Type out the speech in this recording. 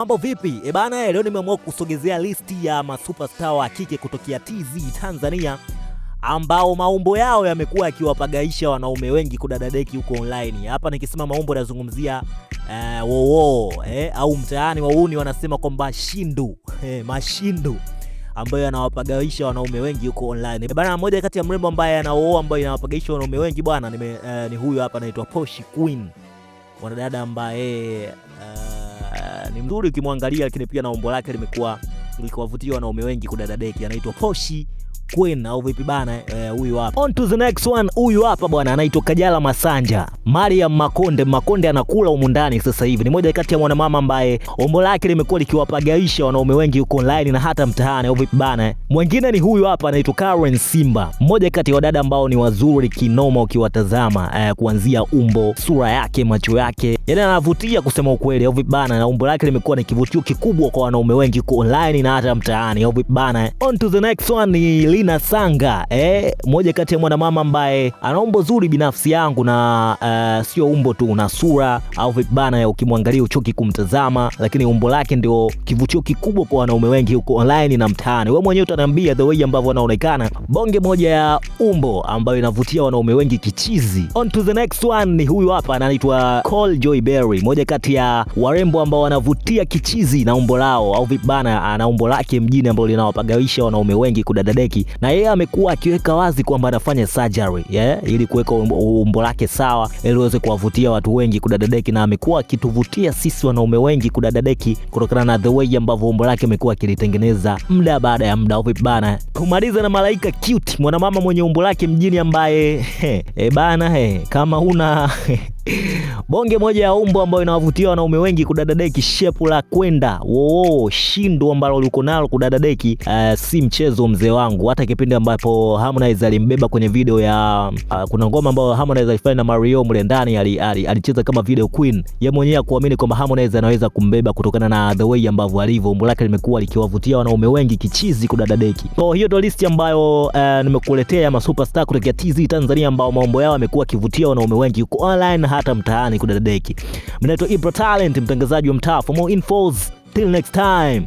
Mambo vipi? Bana, leo nimeamua kusogezea listi ya masuperstar wa kike kutokea TZ Tanzania ambao maumbo yao yamekuwa yakiwapagaisha wanaume wengi kudadadeki huko online. Hapa nikisema maumbo nazungumzia au mtaani wauni wanasema kwamba shindu, mashindu ambayo yanawapagaisha wanaume wengi huko online. Bana, mmoja kati ya mrembo ambaye anaooa ambayo yanawapagaisha wanaume wengi bwana ni huyu hapa, anaitwa Poshi Queen. Mwanadada ambaye ni mzuri ukimwangalia, lakini pia na umbo lake limekuwa likiwavutia wanaume wengi kudadadeki. Anaitwa Poshi Queen au vipi bana? Huyu hapa. On to the next one. Huyu hapa bwana anaitwa Kajala Masanja. Mariam Makonde anakula humu ndani sasa hivi. Ni moja kati ya mwanamama ambaye umbo lake limekuwa likiwapagaisha wanaume wengi huko online na hata mtaani au vipi bana? Mwingine ni huyu hapa anaitwa Karen Simba. Mmoja kati ya wadada ambao ni wazuri kinoma ukiwatazama, kuanzia umbo, sura yake, macho yake. Yaani anavutia kusema ukweli au vipi bana? Na umbo lake limekuwa ni kivutio kikubwa kwa wanaume wengi huko online na hata mtaani au vipi bana? On to the next one ni Lina Sanga. Mmoja kati ya mwanamama ambaye ana umbo zuri binafsi yangu na sio umbo tu, na sura au vipi bana, ukimwangalia uchoki kumtazama, lakini umbo lake ndio kivutio kikubwa kwa wanaume wengi huko online na mtaani. Wewe mwenyewe utaniambia the way ambavyo anaonekana, bonge moja ya umbo ambayo inavutia wanaume wengi kichizi. On to the next one ni huyu hapa anaitwa Cole Joy Berry, mmoja kati ya warembo ambao wanavutia kichizi na umbo lao au vipi bana, ana umbo lake mjini ambalo linawapagawisha wanaume wengi kudadadeki, na yeye amekuwa akiweka wazi kwamba anafanya surgery ili kuweka umbo lake sawa ili aweze kuwavutia watu wengi kudadadeki, na amekuwa akituvutia sisi wanaume wengi kudadadeki kutokana na the way ambavyo umbo lake amekuwa akilitengeneza muda baada ya muda. Vipi bana, kumaliza na Malaika Cute, mwanamama mwenye umbo lake mjini ambaye kama una bonge moja ya umbo ambayo inawavutia wanaume wengi kudadadeki, shepu la kwenda shindu ambalo uliko nalo kudadadeki, si mchezo mzee wangu. Hata kipindi ambapo Harmonize alimbeba kwenye video ya kuna ngoma ambayo Harmonize alifanya na Mario mle ndani, alicheza kama video queen, yeye mwenyewe kuamini kwamba Harmonize anaweza kumbeba kutokana na the way ambavyo alivyo. Umbo lake limekuwa likiwavutia wanaume wengi kichizi kudadadeki. So hiyo ndio list ambayo nimekuletea ya masuperstar kutoka TZ Tanzania ambao maumbo yao yamekuwa kivutia wanaume wengi huko online hata mtaani kudadadeki. Mimi naitwa Ibra Talent, mtangazaji wa mtaa. For more infos, till next time.